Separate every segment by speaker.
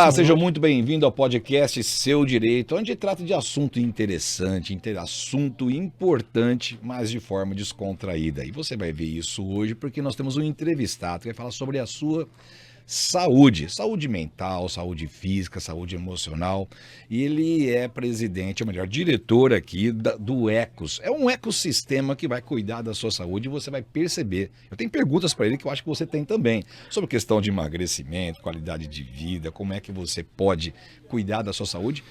Speaker 1: Olá, seja muito bem-vindo ao podcast Seu Direito, onde trata de assunto interessante, assunto importante, mas de forma descontraída. E você vai ver isso hoje porque nós temos um entrevistado que vai falar sobre a sua saúde mental, saúde física, saúde emocional. E ele é presidente, ou melhor, diretor aqui do Ecos. É um ecossistema que vai cuidar da sua saúde e você vai perceber. Eu tenho perguntas para ele que eu acho que você tem também, sobre questão de emagrecimento, qualidade de vida, como é que você pode cuidar da sua saúde.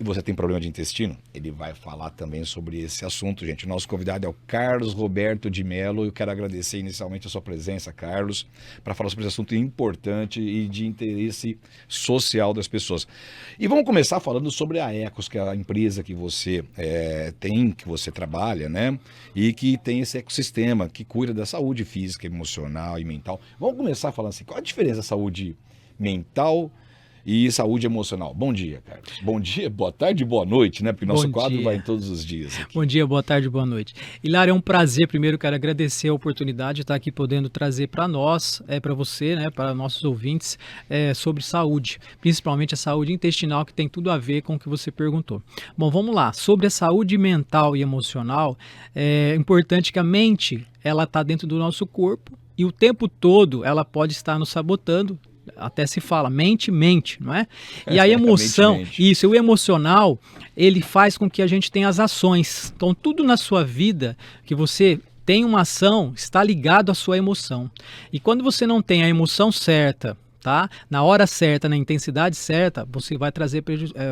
Speaker 1: E você tem problema de intestino? Ele vai falar também sobre esse assunto, gente. O nosso convidado é o Carlos Roberto de Mello. Eu quero agradecer inicialmente a sua presença, Carlos, para falar sobre esse assunto importante e de interesse social das pessoas. E vamos começar falando sobre a Ecos, que é a empresa que você tem, que você trabalha, né? E que tem esse ecossistema que cuida da saúde física, emocional e mental. Vamos começar falando assim, qual a diferença da saúde mental e saúde emocional? Bom dia, Carlos. Bom dia, boa tarde, boa noite, né? Porque nosso quadro vai em todos os dias aqui.
Speaker 2: Bom dia, boa tarde, boa noite. Hilário, é um prazer. Primeiro, quero agradecer a oportunidade de estar aqui podendo trazer para nós, para você, né, para nossos ouvintes, sobre saúde, principalmente a saúde intestinal, que tem tudo a ver com o que você perguntou. Bom, vamos lá. Sobre a saúde mental e emocional, é importante que a mente, ela está dentro do nosso corpo e o tempo todo ela pode estar nos sabotando. Até se fala, mente, não é? E a emoção, mente. Isso, o emocional, ele faz com que a gente tenha as ações. Então, tudo na sua vida que você tem uma ação, está ligado à sua emoção. E quando você não tem a emoção certa, tá? Na hora certa, na intensidade certa, você vai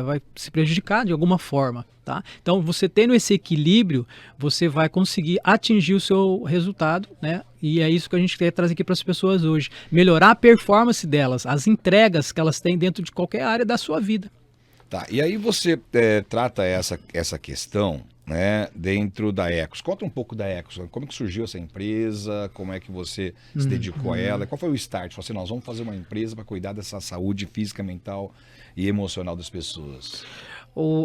Speaker 2: vai se prejudicar de alguma forma, tá? Então, você tendo esse equilíbrio, você vai conseguir atingir o seu resultado, né? E é isso que a gente quer trazer aqui para as pessoas hoje. Melhorar a performance delas, as entregas que elas têm dentro de qualquer área da sua vida.
Speaker 1: Tá, e aí você trata essa questão, né, dentro da Ecos. Conta um pouco da Ecos, como que surgiu essa empresa, como é que você se dedicou a ela, qual foi o start? Falou assim, nós vamos fazer uma empresa para cuidar dessa saúde física, mental e emocional das pessoas.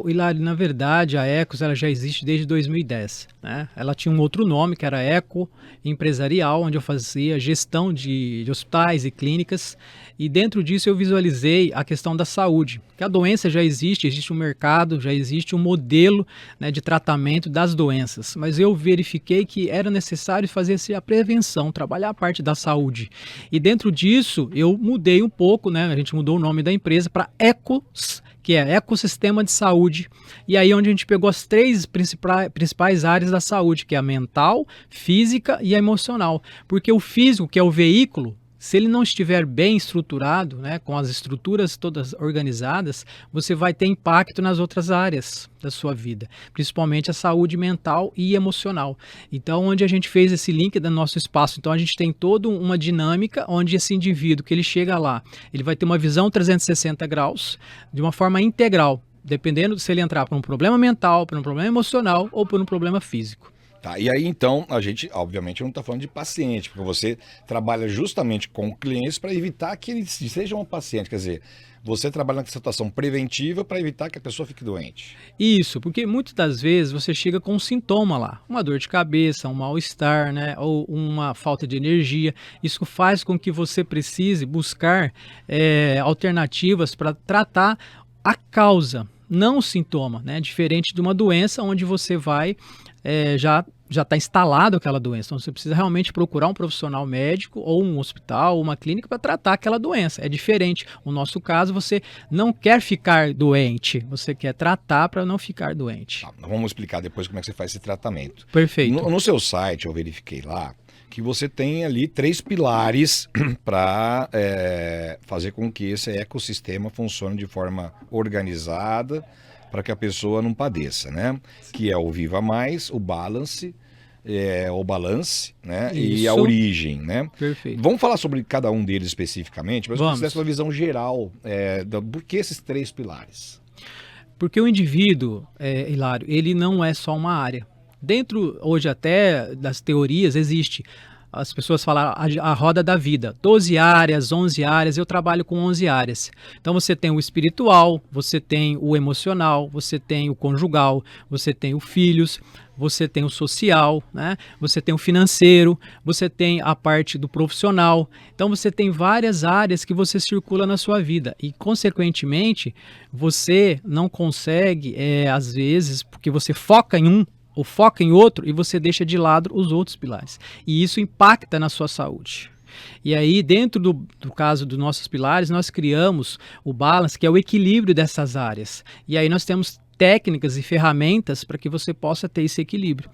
Speaker 2: Hilário, na verdade, a Ecos ela já existe desde 2010. Né? Ela tinha um outro nome, que era Eco Empresarial, onde eu fazia gestão de hospitais e clínicas. E dentro disso eu visualizei a questão da saúde. Que a doença já existe um mercado, já existe um modelo, né, de tratamento das doenças. Mas eu verifiquei que era necessário fazer a prevenção, trabalhar a parte da saúde. E dentro disso eu mudei um pouco, né? A gente mudou o nome da empresa para Ecos, que é Ecossistema de Saúde, e aí onde a gente pegou as três principais áreas da saúde, que é a mental, física e a emocional, porque o físico, que é o veículo, se ele não estiver bem estruturado, né, com as estruturas todas organizadas, você vai ter impacto nas outras áreas da sua vida, principalmente a saúde mental e emocional. Então, onde a gente fez esse link do nosso espaço, então a gente tem toda uma dinâmica onde esse indivíduo que ele chega lá, ele vai ter uma visão 360 graus, de uma forma integral, dependendo se ele entrar por um problema mental, por um problema emocional ou por um problema físico.
Speaker 1: Tá, e aí então a gente obviamente não está falando de paciente, porque você trabalha justamente com clientes para evitar que eles sejam um paciente, quer dizer, você trabalha na situação preventiva para evitar que a pessoa fique doente.
Speaker 2: Isso, porque muitas das vezes você chega com um sintoma lá, uma dor de cabeça, um mal-estar, né, ou uma falta de energia. Isso faz com que você precise buscar alternativas para tratar a causa, não o sintoma, né? Diferente de uma doença onde você vai já está instalado aquela doença. Então você precisa realmente procurar um profissional médico ou um hospital, uma clínica para tratar aquela doença. É diferente. No nosso caso, você não quer ficar doente, você quer tratar para não ficar doente.
Speaker 1: Tá, vamos explicar depois como é que você faz esse tratamento.
Speaker 2: Perfeito.
Speaker 1: No seu site, eu verifiquei lá, que você tem ali 3 pilares para fazer com que esse ecossistema funcione de forma organizada, para que a pessoa não padeça, né? Que é o Viva Mais, o Balance, né? E a Origem, né?
Speaker 2: Perfeito.
Speaker 1: Vamos falar sobre cada um deles especificamente, mas eu queria uma visão geral por que esses 3 pilares.
Speaker 2: Porque o indivíduo, Hilário, ele não é só uma área. Dentro, hoje até, das teorias, existe as pessoas falam a roda da vida, 12 áreas, 11 áreas, eu trabalho com 11 áreas. Então você tem o espiritual, você tem o emocional, você tem o conjugal, você tem o filhos, você tem o social, né? Você tem o financeiro, você tem a parte do profissional. Então você tem várias áreas que você circula na sua vida e, consequentemente, você não consegue, às vezes, porque você foca em um ou foca em outro e você deixa de lado os outros pilares. E isso impacta na sua saúde. E aí, dentro do caso dos nossos pilares, nós criamos o balance, que é o equilíbrio dessas áreas. E aí nós temos técnicas e ferramentas para que você possa ter esse equilíbrio.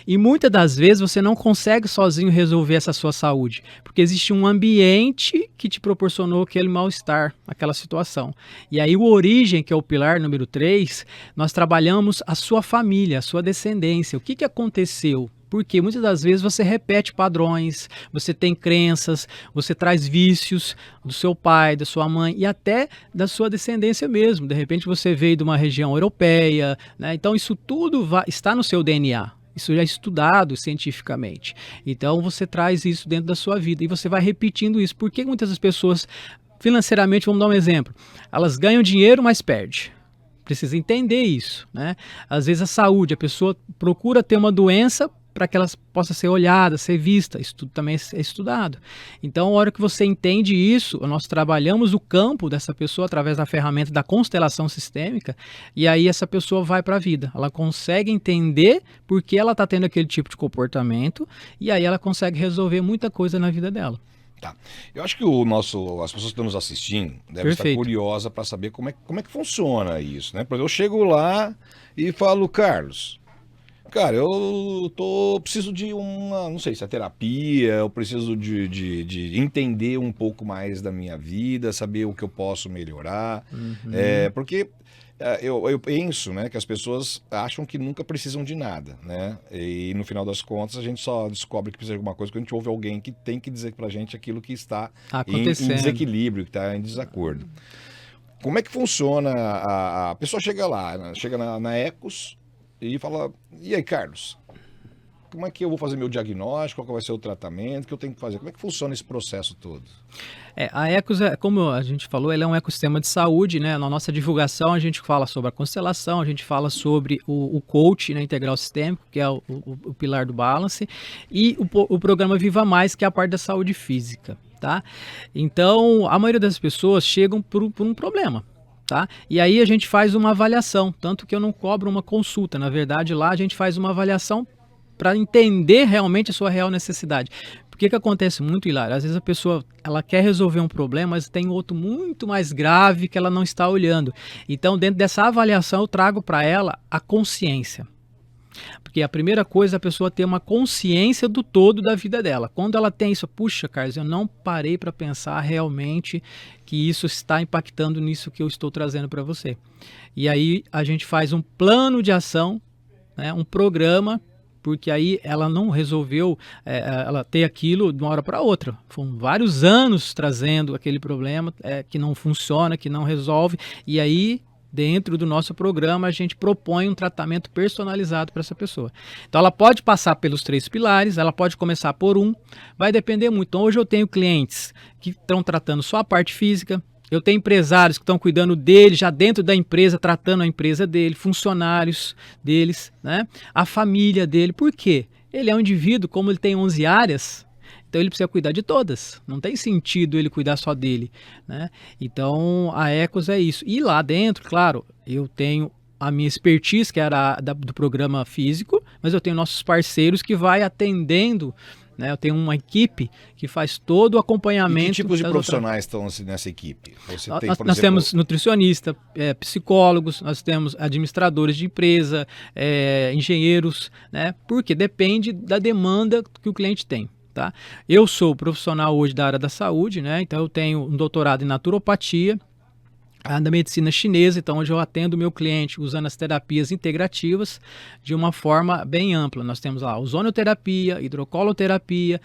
Speaker 2: E muitas das vezes você não consegue sozinho resolver essa sua saúde, porque existe um ambiente que te proporcionou aquele mal-estar, aquela situação. E aí o origem, que é o pilar número 3, nós trabalhamos a sua família, a sua descendência. O que aconteceu? Porque muitas das vezes você repete padrões, você tem crenças, você traz vícios do seu pai, da sua mãe e até da sua descendência mesmo. De repente você veio de uma região europeia, né? Então isso tudo está no seu DNA. Isso já é estudado cientificamente. Então você traz isso dentro da sua vida e você vai repetindo isso. Por que muitas das pessoas, financeiramente, vamos dar um exemplo, elas ganham dinheiro, mas perdem? Precisa entender isso, né? Às vezes a saúde, a pessoa procura ter uma doença para que ela possa ser olhada, ser vista. Isso tudo também é estudado. Então, a hora que você entende isso, nós trabalhamos o campo dessa pessoa através da ferramenta da constelação sistêmica, e aí essa pessoa vai para a vida. Ela consegue entender por que ela está tendo aquele tipo de comportamento, e aí ela consegue resolver muita coisa na vida dela.
Speaker 1: Tá. Eu acho que as pessoas que estão nos assistindo devem estar curiosas para saber como é que funciona isso, né? Por exemplo, eu chego lá e falo, Carlos, cara, eu preciso de não sei se é terapia, eu preciso de entender um pouco mais da minha vida, saber o que eu posso melhorar, porque eu penso, né, que as pessoas acham que nunca precisam de nada, né, e no final das contas a gente só descobre que precisa de alguma coisa quando a gente ouve alguém que tem que dizer pra gente aquilo que está em desequilíbrio, que está em desacordo. Como é que funciona? A pessoa chega lá, chega na Ecos, e fala, e aí, Carlos, como é que eu vou fazer meu diagnóstico, qual vai ser o tratamento, o que eu tenho que fazer? Como é que funciona esse processo todo?
Speaker 2: A Ecos, como a gente falou, ela é um ecossistema de saúde, né? Na nossa divulgação a gente fala sobre a constelação, a gente fala sobre o coach, né, integral sistêmico, que é o pilar do balance, e o programa Viva Mais, que é a parte da saúde física, tá? Então, a maioria das pessoas chegam por um problema. Tá? E aí a gente faz uma avaliação, tanto que eu não cobro uma consulta, na verdade lá a gente faz uma avaliação para entender realmente a sua real necessidade. Porque que acontece muito, Hilário? Às vezes a pessoa ela quer resolver um problema, mas tem outro muito mais grave que ela não está olhando. Então dentro dessa avaliação eu trago para ela a consciência. Porque a primeira coisa é a pessoa ter uma consciência do todo da vida dela. Quando ela tem isso, puxa, Carlos, eu não parei para pensar realmente que isso está impactando nisso que eu estou trazendo para você. E aí a gente faz um plano de ação, né, um programa, porque aí ela não resolveu ela ter aquilo de uma hora para outra. Foram vários anos trazendo aquele problema que não funciona, que não resolve, e aí dentro do nosso programa, a gente propõe um tratamento personalizado para essa pessoa. Então, ela pode passar pelos 3 pilares, ela pode começar por vai depender muito. Então, hoje eu tenho clientes que estão tratando só a parte física, eu tenho empresários que estão cuidando dele, já dentro da empresa, tratando a empresa dele, funcionários deles, né? A família dele. Por quê? Ele é um indivíduo, como ele tem 11 áreas, então ele precisa cuidar de todas. Não tem sentido ele cuidar só dele, né? Então a Ecos é isso. E lá dentro, claro, eu tenho a minha expertise, que era do programa físico, mas eu tenho nossos parceiros que vai atendendo, né? Eu tenho uma equipe que faz todo o acompanhamento.
Speaker 1: E que tipos de profissionais estão nessa equipe?
Speaker 2: Nós temos nutricionista, psicólogos, nós temos administradores de empresa, engenheiros, né? Porque depende da demanda que o cliente tem. Tá? Eu sou profissional hoje da área da saúde, né? Então eu tenho um doutorado em naturopatia, da medicina chinesa, então hoje eu atendo o meu cliente usando as terapias integrativas de uma forma bem ampla. Nós temos lá ozonioterapia, hidrocoloterapia,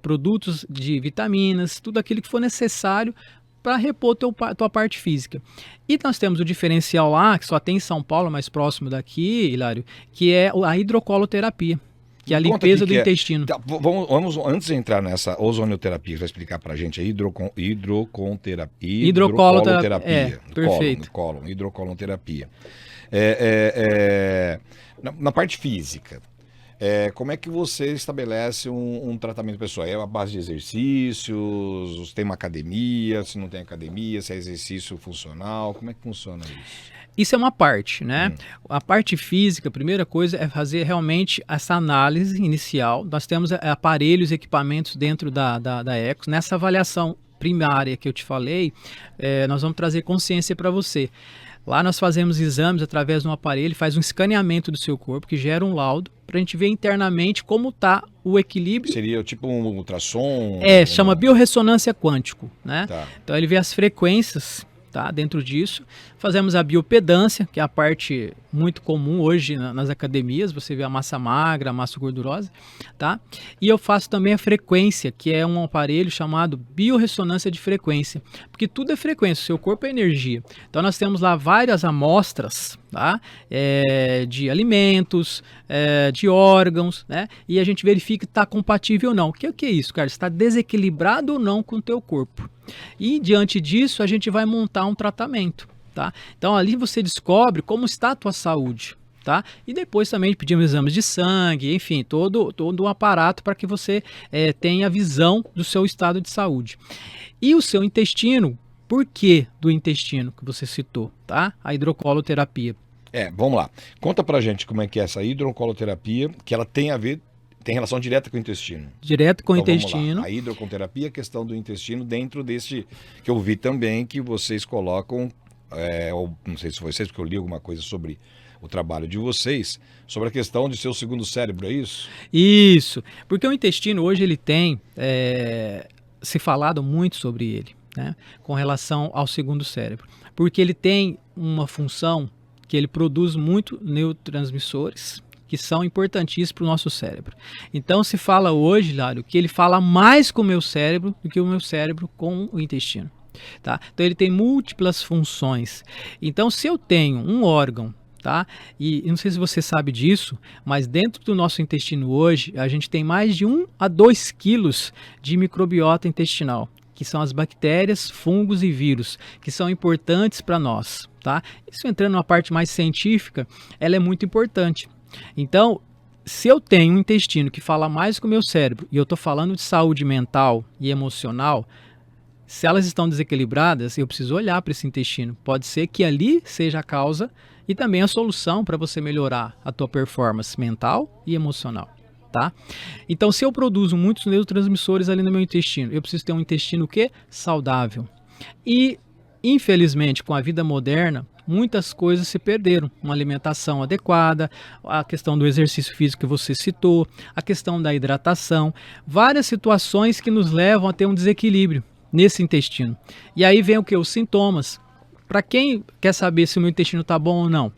Speaker 2: produtos de vitaminas, tudo aquilo que for necessário para repor tua parte física. E nós temos o diferencial lá, que só tem em São Paulo, mais próximo daqui, Hilário, que é a hidrocoloterapia, que é a limpeza do intestino.
Speaker 1: Tá, vamos, antes de entrar nessa ozonioterapia, você vai explicar pra gente a hidrocoloterapia.
Speaker 2: Perfeito.
Speaker 1: Hidrocoloterapia. Na parte física, como é que você estabelece um tratamento pessoal? É a base de exercícios? Tem uma academia? Se não tem academia, se é exercício funcional? Como é que funciona isso?
Speaker 2: Isso é uma parte, né? A parte física, a primeira coisa é fazer realmente essa análise inicial. Nós temos aparelhos e equipamentos dentro da Ecos. Nessa avaliação primária que eu te falei, nós vamos trazer consciência para você. Lá nós fazemos exames através de um aparelho, faz um escaneamento do seu corpo, que gera um laudo, para a gente ver internamente como está o equilíbrio.
Speaker 1: Seria tipo um ultrassom?
Speaker 2: Chama biorressonância quântico, né?
Speaker 1: Tá.
Speaker 2: Então ele vê as frequências, tá, dentro disso. Fazemos a biopedância, que é a parte muito comum hoje nas academias, você vê a massa magra, a massa gordurosa, tá? E eu faço também a frequência, que é um aparelho chamado biorressonância de frequência, porque tudo é frequência, o seu corpo é energia. Então nós temos lá várias amostras, tá? De alimentos, de órgãos, né? E a gente verifica que está compatível ou não. O que é isso, cara? Está desequilibrado ou não com o teu corpo. E diante disso a gente vai montar um tratamento, tá? Então ali você descobre como está a tua saúde, tá? E depois também pedimos exames de sangue, enfim, todo um aparato para que você tenha visão do seu estado de saúde. E o seu intestino, por que do intestino que você citou, tá? A hidrocoloterapia.
Speaker 1: Vamos lá. Conta pra gente como é que é essa hidrocoloterapia, que ela tem relação direta com o intestino.
Speaker 2: Direto com o
Speaker 1: Então,
Speaker 2: intestino.
Speaker 1: A hidroconterapia, a questão do intestino, dentro desse que eu vi também que vocês colocam, não sei se foi vocês, porque eu li alguma coisa sobre o trabalho de vocês, sobre a questão de seu segundo cérebro, é isso?
Speaker 2: Isso, porque o intestino hoje ele tem se falado muito sobre ele, né, com relação ao segundo cérebro, porque ele tem uma função que ele produz muito neurotransmissores, que são importantíssimos para o nosso cérebro. Então se fala hoje, Lário, que ele fala mais com o meu cérebro do que o meu cérebro com o intestino. Tá? Então ele tem múltiplas funções. Então se eu tenho um órgão, tá? E não sei se você sabe disso, mas dentro do nosso intestino hoje, a gente tem mais de 1 a 2 quilos de microbiota intestinal, que são as bactérias, fungos e vírus, que são importantes para nós. Tá? Isso entrando numa parte mais científica, ela é muito importante. Então, se eu tenho um intestino que fala mais com o meu cérebro, e eu estou falando de saúde mental e emocional, se elas estão desequilibradas, eu preciso olhar para esse intestino. Pode ser que ali seja a causa e também a solução para você melhorar a tua performance mental e emocional. Tá? Então, se eu produzo muitos neurotransmissores ali no meu intestino, eu preciso ter um intestino o quê? Saudável. E, infelizmente, com a vida moderna, muitas coisas se perderam. Uma alimentação adequada, a questão do exercício físico que você citou, a questão da hidratação, várias situações que nos levam a ter um desequilíbrio nesse intestino. E aí vem o que? Os sintomas. Para quem quer saber se o meu intestino está bom ou não,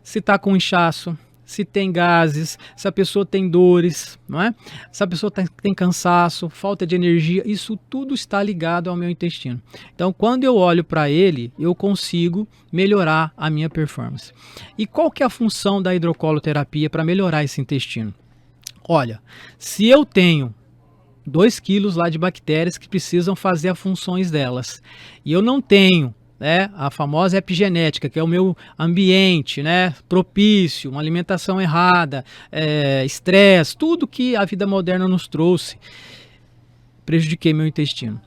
Speaker 2: se está com inchaço, se tem gases, se a pessoa tem dores, não é? Se a pessoa tem cansaço, falta de energia, isso tudo está ligado ao meu intestino. Então, quando eu olho para ele, eu consigo melhorar a minha performance. E qual que é a função da hidrocoloterapia para melhorar esse intestino? Olha, se eu tenho 2 quilos lá de bactérias que precisam fazer as funções delas, e eu não tenho a famosa epigenética, que é o meu ambiente, propício, uma alimentação errada, estresse, tudo que a vida moderna nos trouxe, prejudiquei meu intestino.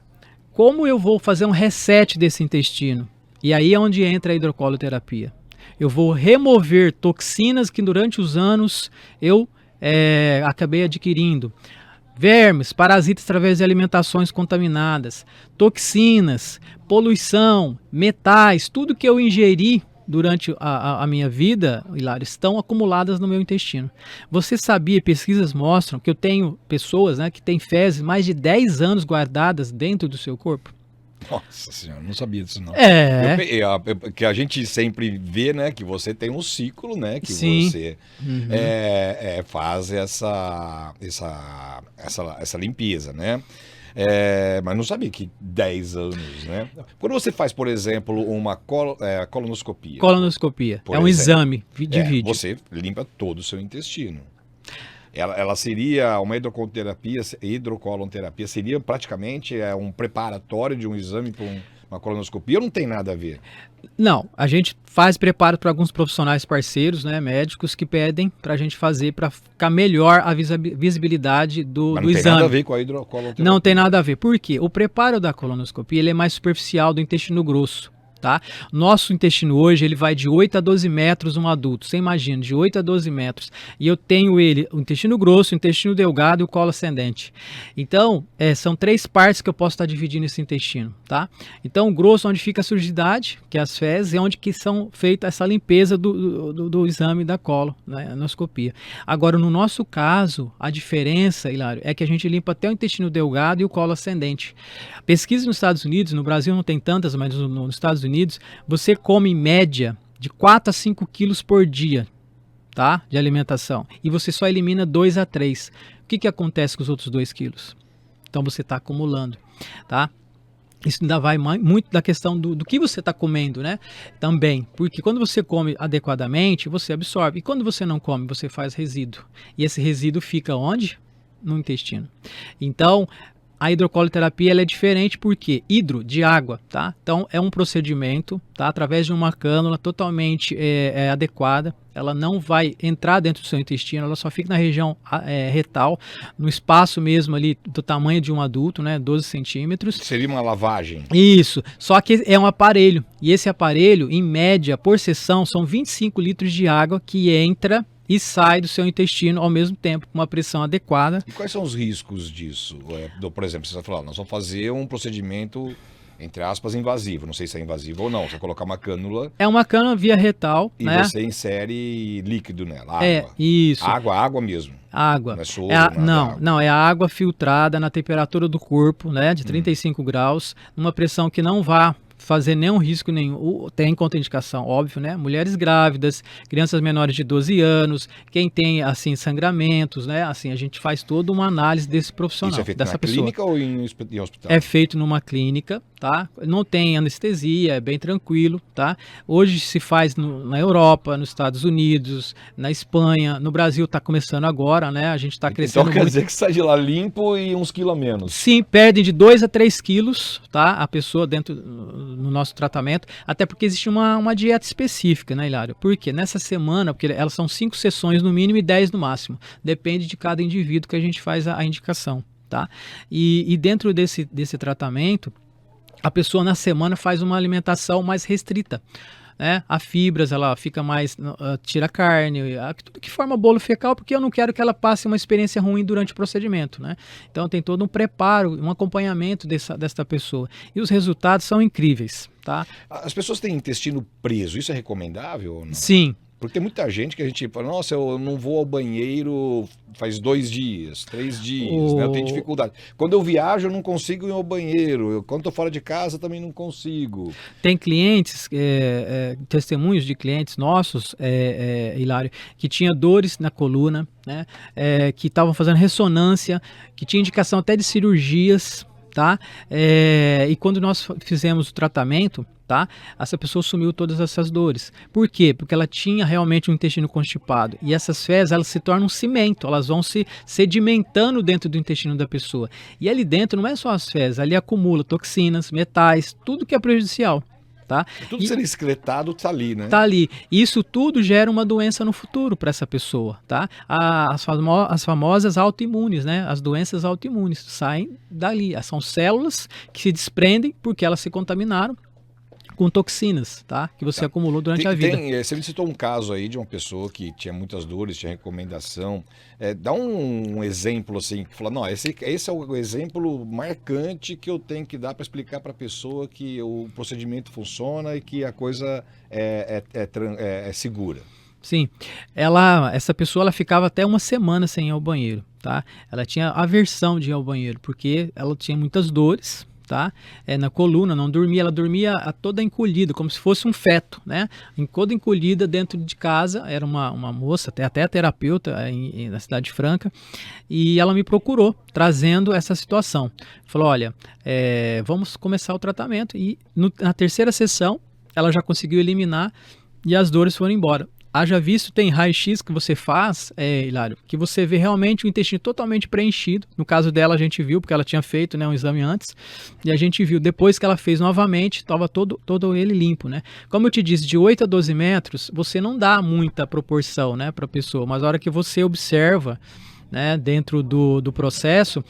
Speaker 2: Como eu vou fazer um reset desse intestino? E aí é onde entra a hidrocoloterapia. Eu vou remover toxinas que durante os anos eu acabei adquirindo. Vermes, parasitas através de alimentações contaminadas, toxinas, poluição, metais, tudo que eu ingeri durante a minha vida, Hilário, estão acumuladas no meu intestino. Você sabia, pesquisas mostram que eu tenho pessoas que têm fezes mais de 10 anos guardadas dentro do seu corpo?
Speaker 1: Nossa senhora, não sabia disso não.
Speaker 2: Que
Speaker 1: a gente sempre vê, que você tem um ciclo, que
Speaker 2: Sim.
Speaker 1: você faz essa limpeza, mas não sabia que 10 anos, Quando você faz, por exemplo, uma colonoscopia.
Speaker 2: Colonoscopia,
Speaker 1: por
Speaker 2: um
Speaker 1: exemplo,
Speaker 2: exame de vídeo.
Speaker 1: Você limpa todo o seu intestino. Ela seria uma hidrocoloterapia seria praticamente um preparatório de um exame uma colonoscopia ou não tem nada a ver?
Speaker 2: Não, a gente faz preparo para alguns profissionais parceiros, né, médicos, que pedem para a gente fazer para ficar melhor a visibilidade do
Speaker 1: Mas não tem
Speaker 2: exame.
Speaker 1: nada a ver com a hidrocoloterapia.
Speaker 2: Não tem nada a ver. Por quê? O preparo da colonoscopia ele é mais superficial do intestino grosso. Tá? Nosso intestino hoje ele vai de 8 a 12 metros um adulto, você imagina, de 8 a 12 metros, e eu tenho ele, o intestino grosso, o intestino delgado e o colo ascendente. Então, são 3 partes que eu posso estar dividindo esse intestino, tá? Então, o grosso onde fica a sujidade, que é as fezes, é onde que são feita essa limpeza do exame da colonoscopia. Agora, no nosso caso, a diferença, Hilário, é que a gente limpa até o intestino delgado e o colo ascendente. Pesquisa nos Estados Unidos, no Brasil não tem tantas, mas nos Estados Unidos, você come em média de 4 a 5 quilos por dia, tá? De alimentação. E você só elimina 2 a 3. O que acontece com os outros 2 quilos? Então você está acumulando, tá? Isso ainda vai muito da questão do que você está comendo, né? Também, porque quando você come adequadamente, você absorve. E quando você não come, você faz resíduo. E esse resíduo fica onde? No intestino. Então, a hidrocoloterapia ela é diferente porque de água, tá? Então é um procedimento, tá? Através de uma cânula totalmente adequada. Ela não vai entrar dentro do seu intestino, ela só fica na região retal, no espaço mesmo ali do tamanho de um adulto, né? 12 centímetros.
Speaker 1: Seria uma lavagem.
Speaker 2: Isso, só que é um aparelho. E esse aparelho, em média, por sessão, são 25 litros de água que entra e sai do seu intestino ao mesmo tempo, com uma pressão adequada.
Speaker 1: E quais são os riscos disso? Por exemplo, você vai falar, nós vamos fazer um procedimento, entre aspas, invasivo. Não sei se é invasivo ou não. Você vai colocar uma cânula.
Speaker 2: É uma cânula via retal,
Speaker 1: e
Speaker 2: né?
Speaker 1: você insere líquido nela, água.
Speaker 2: Isso.
Speaker 1: Água mesmo.
Speaker 2: Água.
Speaker 1: Não é soro,
Speaker 2: não, é a água filtrada na temperatura do corpo, né? De 35 graus, numa pressão que não vá fazer nenhum risco nenhum, tem contraindicação, óbvio, né? Mulheres grávidas, crianças menores de 12 anos, quem tem, assim, sangramentos, né? Assim, a gente faz toda uma análise desse profissional,
Speaker 1: Isso é feito
Speaker 2: dessa
Speaker 1: na
Speaker 2: pessoa.
Speaker 1: Clínica ou em hospital?
Speaker 2: É feito numa clínica, tá? Não tem anestesia, é bem tranquilo, tá? Hoje se faz na Europa, nos Estados Unidos, na Espanha, no Brasil está começando agora, né? A gente está crescendo
Speaker 1: Então quer dizer que sai de lá limpo e uns quilos a menos.
Speaker 2: Sim, perdem de 2 a 3 quilos, tá? A pessoa dentro no nosso tratamento, até porque existe uma dieta específica, né, Hilário? Por quê? Nessa semana, porque elas são 5 sessões no mínimo e 10 no máximo. Depende de cada indivíduo que a gente faz a indicação, tá? E dentro desse tratamento, a pessoa na semana faz uma alimentação mais restrita. Né? A fibras, ela fica mais, tira carne, tudo que forma bolo fecal, porque eu não quero que ela passe uma experiência ruim durante o procedimento, né? Então tem todo um preparo, um acompanhamento desta pessoa. E os resultados são incríveis, tá?
Speaker 1: As pessoas têm intestino preso, isso é recomendável ou não?
Speaker 2: Sim.
Speaker 1: Porque tem muita gente que a gente fala, nossa, eu não vou ao banheiro faz 2 dias, 3 dias, né? Eu tenho dificuldade. Quando eu viajo, eu não consigo ir ao banheiro. Quando estou fora de casa, também não consigo.
Speaker 2: Tem clientes, testemunhos de clientes nossos, Hilário, que tinha dores na coluna, né? Que estavam fazendo ressonância, que tinha indicação até de cirurgias, tá? E quando nós fizemos o tratamento, tá? Essa pessoa sumiu todas essas dores. Por quê? Porque ela tinha realmente um intestino constipado. E essas fezes, elas se tornam cimento, elas vão se sedimentando dentro do intestino da pessoa. E ali dentro não é só as fezes, ali acumula toxinas, metais, tudo que é prejudicial. Tá?
Speaker 1: Tudo sendo excretado tá ali, né?
Speaker 2: Tá ali. Isso tudo gera uma doença no futuro para essa pessoa, tá? As famosas autoimunes, né? As doenças autoimunes saem dali. São células que se desprendem porque elas se contaminaram com toxinas, tá? Que você acumulou durante a vida.
Speaker 1: Você me citou um caso aí de uma pessoa que tinha muitas dores, tinha recomendação. Dá um exemplo assim, que fala, não, esse é o exemplo marcante que eu tenho que dar para explicar para a pessoa que o procedimento funciona e que a coisa é segura.
Speaker 2: Sim, essa pessoa ela ficava até uma semana sem ir ao banheiro, tá? Ela tinha aversão de ir ao banheiro, porque ela tinha muitas dores, tá? Na coluna, não dormia, ela dormia toda encolhida, como se fosse um feto, né? Toda encolhida dentro de casa, era uma moça, até terapeuta na Cidade Franca, e ela me procurou, trazendo essa situação. Falou, olha, vamos começar o tratamento, e na terceira sessão, ela já conseguiu eliminar, e as dores foram embora. Haja visto, tem raio-x que você faz, Hilário, que você vê realmente o intestino totalmente preenchido. No caso dela, a gente viu, porque ela tinha feito, né, um exame antes, e a gente viu, depois que ela fez novamente, estava todo ele limpo, né? Como eu te disse, de 8 a 12 metros, você não dá muita proporção, né, para a pessoa, mas a hora que você observa, né, dentro do processo,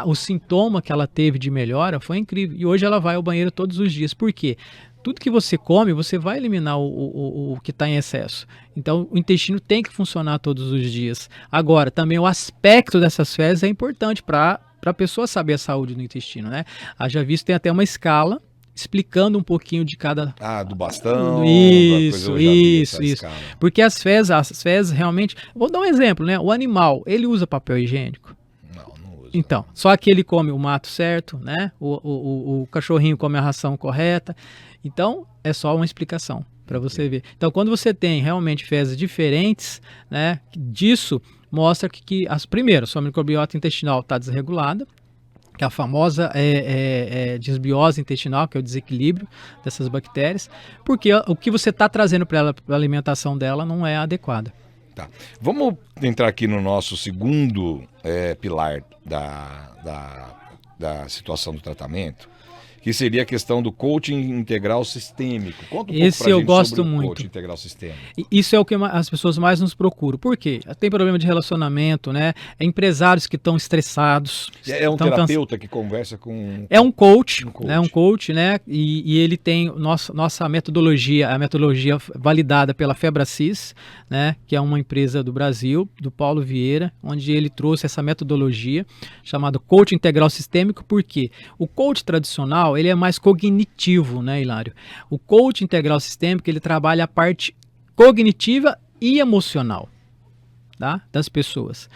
Speaker 2: o sintoma que ela teve de melhora foi incrível. E hoje ela vai ao banheiro todos os dias. Por quê? Tudo que você come, você vai eliminar o que está em excesso. Então, o intestino tem que funcionar todos os dias. Agora, também o aspecto dessas fezes é importante para a pessoa saber a saúde do intestino, né? Haja visto, tem até uma escala explicando um pouquinho de cada...
Speaker 1: do bastão.
Speaker 2: Isso. Porque as fezes realmente... Vou dar um exemplo, né? O animal, ele usa papel higiênico?
Speaker 1: Não usa.
Speaker 2: Então, só que ele come o mato certo, né? O cachorrinho come a ração correta. Então, é só uma explicação para você ver. Então, quando você tem realmente fezes diferentes, né? Disso mostra que primeiro, sua microbiota intestinal está desregulada, que é a famosa desbiose intestinal, que é o desequilíbrio dessas bactérias, porque o que você está trazendo para ela, para a alimentação dela, não é adequada.
Speaker 1: Tá. Vamos entrar aqui no nosso segundo pilar da situação do tratamento, que seria a questão do coaching integral sistêmico. Conta um pouco
Speaker 2: Esse
Speaker 1: pra
Speaker 2: eu
Speaker 1: gente
Speaker 2: gosto
Speaker 1: sobre
Speaker 2: muito.
Speaker 1: O coaching integral sistêmico.
Speaker 2: Isso é o que as pessoas mais nos procuram. Por quê? Tem problema de relacionamento, né? Empresários que estão estressados.
Speaker 1: É um terapeuta que conversa com...
Speaker 2: É um coach, né? E ele tem nossa metodologia, a metodologia validada pela Febracis, né? Que é uma empresa do Brasil, do Paulo Vieira, onde ele trouxe essa metodologia chamada coaching integral sistêmico. Por quê? O coach tradicional, ele é mais cognitivo, né, Hilário? O coach integral sistêmico, ele trabalha a parte cognitiva e emocional, tá? Das pessoas.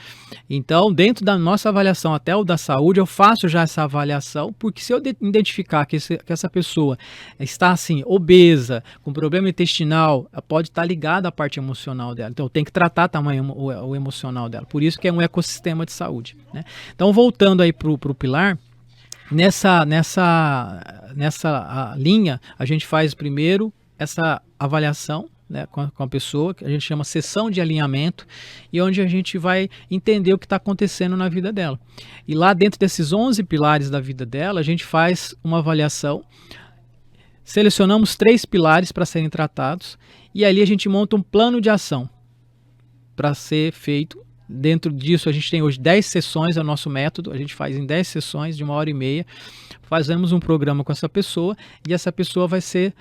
Speaker 2: Então, dentro da nossa avaliação, até o da saúde, eu faço já essa avaliação, porque se eu identificar que essa pessoa está assim, obesa, com problema intestinal, pode estar ligada à parte emocional dela. Então, eu tenho que tratar também o emocional dela. Por isso que é um ecossistema de saúde, né? Então, voltando aí para o pilar, nessa linha, a gente faz primeiro essa avaliação, né, com a pessoa, que a gente chama sessão de alinhamento, e onde a gente vai entender o que está acontecendo na vida dela. E lá dentro desses 11 pilares da vida dela, a gente faz uma avaliação, selecionamos 3 pilares para serem tratados, e ali a gente monta um plano de ação para ser feito. Dentro disso, a gente tem hoje 10 sessões, é o nosso método, a gente faz em 10 sessões de 1h30, fazemos um programa com essa pessoa e essa pessoa vai ser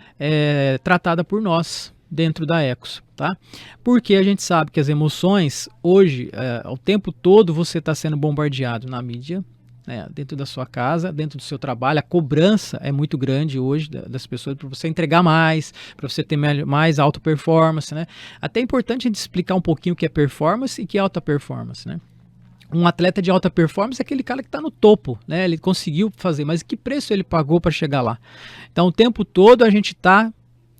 Speaker 2: tratada por nós dentro da Ecos, tá? Porque a gente sabe que as emoções, hoje, o tempo todo você está sendo bombardeado na mídia, né, dentro da sua casa, dentro do seu trabalho, a cobrança é muito grande hoje das pessoas para você entregar mais, para você ter mais alta performance, né? Até é importante a gente explicar um pouquinho o que é performance e o que é alta performance, né? Um atleta de alta performance é aquele cara que está no topo, né? Ele conseguiu fazer, mas que preço ele pagou para chegar lá? Então, o tempo todo a gente está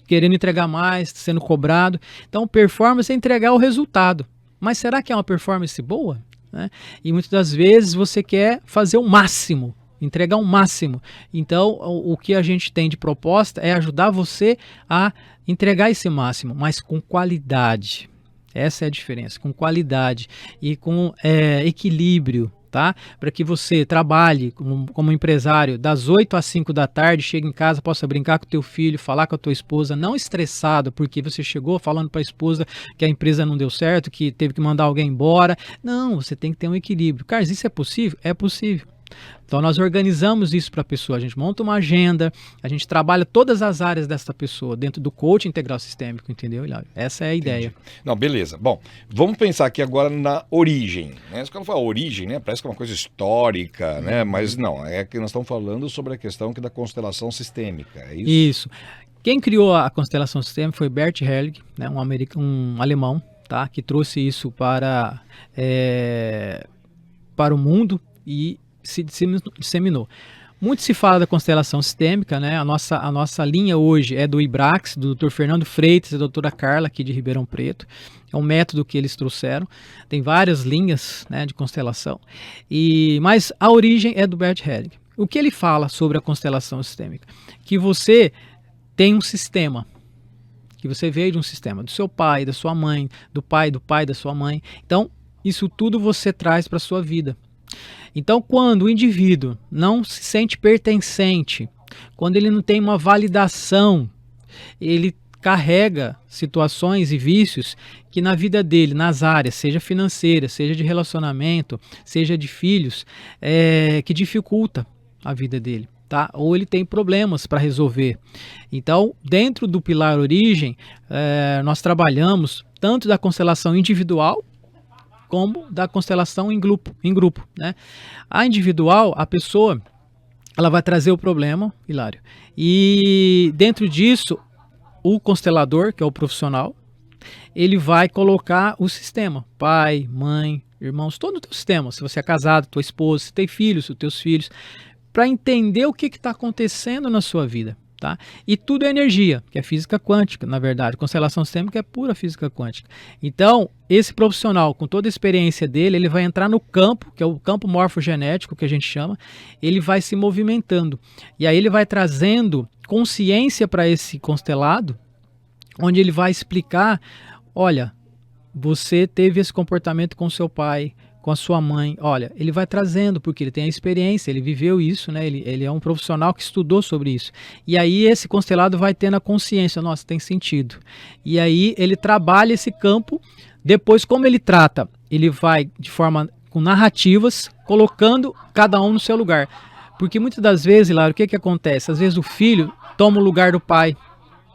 Speaker 2: querendo entregar mais, sendo cobrado. Então, performance é entregar o resultado. Mas será que é uma performance boa? Né? E muitas das vezes você quer fazer o máximo, entregar o máximo. Então, o que a gente tem de proposta é ajudar você a entregar esse máximo, mas com qualidade. Essa é a diferença, com qualidade e com equilíbrio, tá? Para que você trabalhe como empresário das 8 às 5 da tarde, chegue em casa, possa brincar com o teu filho, falar com a tua esposa, não estressado porque você chegou falando para a esposa que a empresa não deu certo, que teve que mandar alguém embora. Não, você tem que ter um equilíbrio. Carlos, isso é possível? É possível. Então nós organizamos isso para a pessoa, a gente monta uma agenda, a gente trabalha todas as áreas dessa pessoa dentro do coaching integral sistêmico, entendeu, Hilário? Essa é a ideia.
Speaker 1: Entendi. Não, beleza. Bom, vamos pensar aqui agora na origem, né? Quando fala origem, né, parece que é uma coisa histórica, né? Mas não, é que nós estamos falando sobre a questão da constelação sistêmica, é isso?
Speaker 2: Isso. Quem criou a constelação sistêmica foi Bert Helling, né, um alemão, tá, que trouxe isso para o mundo e se disseminou. Muito se fala da constelação sistêmica, né? A nossa linha hoje é do IBRAX, do Dr. Fernando Freitas e da doutora Carla, aqui de Ribeirão Preto. É um método que eles trouxeram. Tem várias linhas, né, de constelação. Mas a origem é do Bert Helling. O que ele fala sobre a constelação sistêmica? Que você tem um sistema que você veio de um sistema do seu pai, da sua mãe, do pai da sua mãe. Então, isso tudo você traz para a sua vida. Então, quando o indivíduo não se sente pertencente, quando ele não tem uma validação, ele carrega situações e vícios que na vida dele, nas áreas, seja financeira, seja de relacionamento, seja de filhos, que dificulta a vida dele. Tá? Ou ele tem problemas para resolver. Então, dentro do pilar origem, nós trabalhamos tanto da constelação individual, como da constelação em grupo, né? A individual, a pessoa, ela vai trazer o problema, Hilário, e dentro disso, o constelador, que é o profissional, ele vai colocar o sistema, pai, mãe, irmãos, todo o teu sistema, se você é casado, tua esposa, se tem filhos, os teus filhos, para entender o que está acontecendo na sua vida. Tá? E tudo é energia, que é física quântica, na verdade. Constelação sistêmica é pura física quântica. Então, esse profissional, com toda a experiência dele, ele vai entrar no campo, que é o campo morfogenético, que a gente chama, ele vai se movimentando. E aí ele vai trazendo consciência para esse constelado, onde ele vai explicar, olha, você teve esse comportamento com seu pai, com a sua mãe, olha, ele vai trazendo, porque ele tem a experiência, ele viveu isso, né? Ele é um profissional que estudou sobre isso. E aí esse constelado vai tendo a consciência, nossa, tem sentido. E aí ele trabalha esse campo, depois como ele trata, ele vai de forma, com narrativas, colocando cada um no seu lugar. Porque muitas das vezes, Hilário, o que acontece? Às vezes o filho toma o lugar do pai,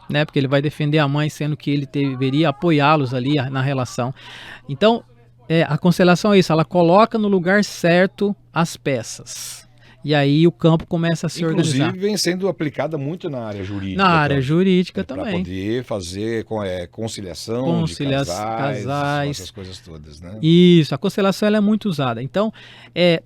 Speaker 2: né? Porque ele vai defender a mãe, sendo que ele deveria apoiá-los ali na relação. Então, a constelação é isso, ela coloca no lugar certo as peças. E aí o campo começa a se organizar.
Speaker 1: Inclusive vem sendo aplicada muito na área jurídica.
Speaker 2: Na área jurídica também.
Speaker 1: Para poder fazer conciliação de casais, essas coisas todas, né?
Speaker 2: Isso, a constelação ela é muito usada. Então,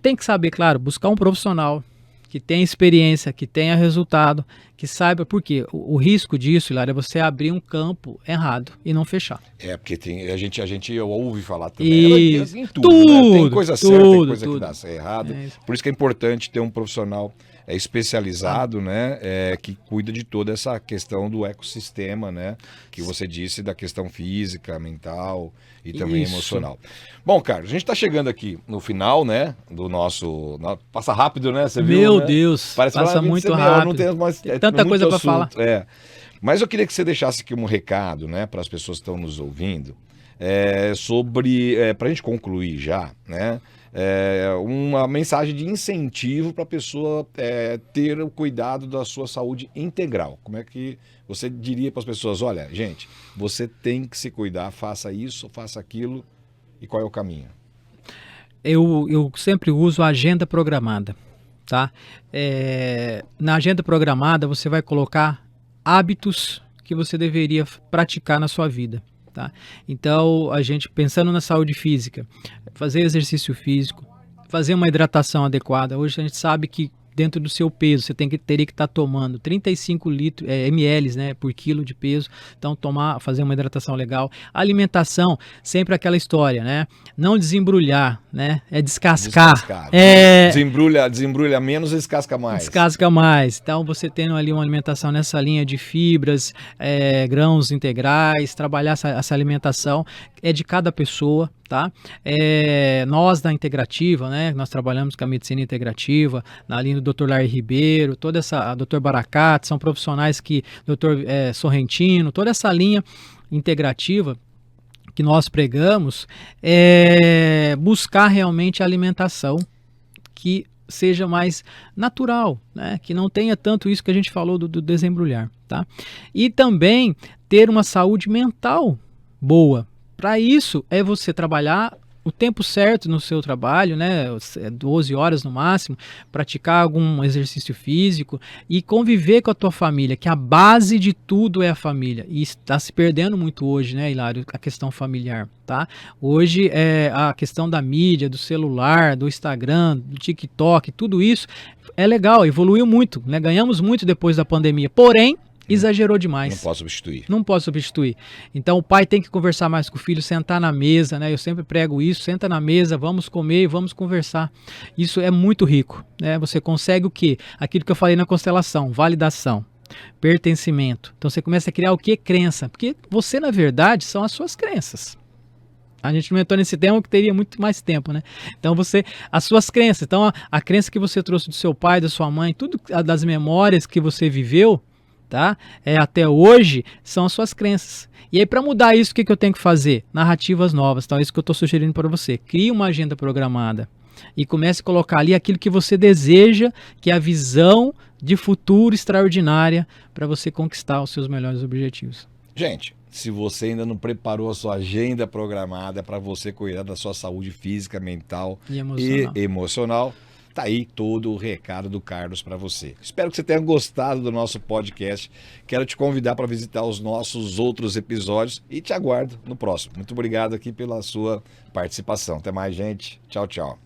Speaker 2: tem que saber, claro, buscar um profissional que tenha experiência, que tenha resultado, que saiba, porque o risco disso, Hilário, é você abrir um campo errado e não fechar.
Speaker 1: Porque a gente ouve falar também.
Speaker 2: Isso.
Speaker 1: Em tudo, né? Tem coisa certa, tem coisa que dá errado. Por isso que é importante ter um profissional especializado, né, que cuida de toda essa questão do ecossistema, né, que você disse, da questão física, mental e também emocional. Bom, Carlos, a gente está chegando aqui no final, né, do nosso... Passa rápido, né? Você viu,
Speaker 2: Meu
Speaker 1: né?
Speaker 2: Deus, passa muito
Speaker 1: rápido.
Speaker 2: Não
Speaker 1: tem mais,
Speaker 2: tanta coisa para falar.
Speaker 1: Mas eu queria que você deixasse aqui um recado, né, para as pessoas que estão nos ouvindo, sobre, para a gente concluir já, né, uma mensagem de incentivo para a pessoa ter o cuidado da sua saúde integral. Como é que você diria para as pessoas, olha, gente, você tem que se cuidar, faça isso, faça aquilo, e qual é o caminho?
Speaker 2: Eu sempre uso a agenda programada, tá? Na agenda programada você vai colocar hábitos que você deveria praticar na sua vida. Tá? Então, a gente pensando na saúde física, fazer exercício físico, fazer uma hidratação adequada. Hoje a gente sabe que dentro do seu peso você teria que estar tomando 35 ml, né, por quilo de peso. Então fazer uma hidratação legal. Alimentação, sempre aquela história, né? Não desembrulhar, né? Descascar.
Speaker 1: Desembrulha menos e descasca mais.
Speaker 2: Descasca mais. Então você tendo ali uma alimentação nessa linha de fibras, grãos integrais, trabalhar essa alimentação é de cada pessoa. Tá? Nós da Integrativa, né? Nós trabalhamos com a medicina integrativa, na linha do Dr. Larry Ribeiro, a Dr. Baracat, são profissionais que, Dr. Sorrentino, toda essa linha integrativa que nós pregamos, buscar realmente a alimentação que seja mais natural, né? Que não tenha tanto isso que a gente falou do desembrulhar, tá? E também ter uma saúde mental boa. Para isso, você trabalhar o tempo certo no seu trabalho, né? 12 horas no máximo, praticar algum exercício físico e conviver com a tua família, que a base de tudo é a família. E está se perdendo muito hoje, né, Hilário, a questão familiar, tá? Hoje, a questão da mídia, do celular, do Instagram, do TikTok, tudo isso é legal, evoluiu muito, né? Ganhamos muito depois da pandemia, porém, exagerou demais. Não pode substituir. Então o pai tem que conversar mais com o filho, sentar na mesa, né? Eu sempre prego isso, senta na mesa, vamos comer e vamos conversar. Isso é muito rico, né? Você consegue o quê? Aquilo que eu falei na constelação, validação. pertencimento. Então você começa a criar o que? Crença. Porque você, na verdade, são as suas crenças. A gente não entrou nesse tema que teria muito mais tempo, né? Então as suas crenças. Então a crença que você trouxe do seu pai, da sua mãe, tudo das memórias que você viveu, tá? Até hoje, são as suas crenças. E aí, para mudar isso, o que eu tenho que fazer? Narrativas novas, então é isso que eu estou sugerindo para você. Crie uma agenda programada e comece a colocar ali aquilo que você deseja, que é a visão de futuro extraordinária para você conquistar os seus melhores objetivos.
Speaker 1: Gente, se você ainda não preparou a sua agenda programada para você cuidar da sua saúde física, mental e emocional, tá aí todo o recado do Carlos para você. Espero que você tenha gostado do nosso podcast. Quero te convidar para visitar os nossos outros episódios e te aguardo no próximo. Muito obrigado aqui pela sua participação. Até mais, gente. Tchau, tchau.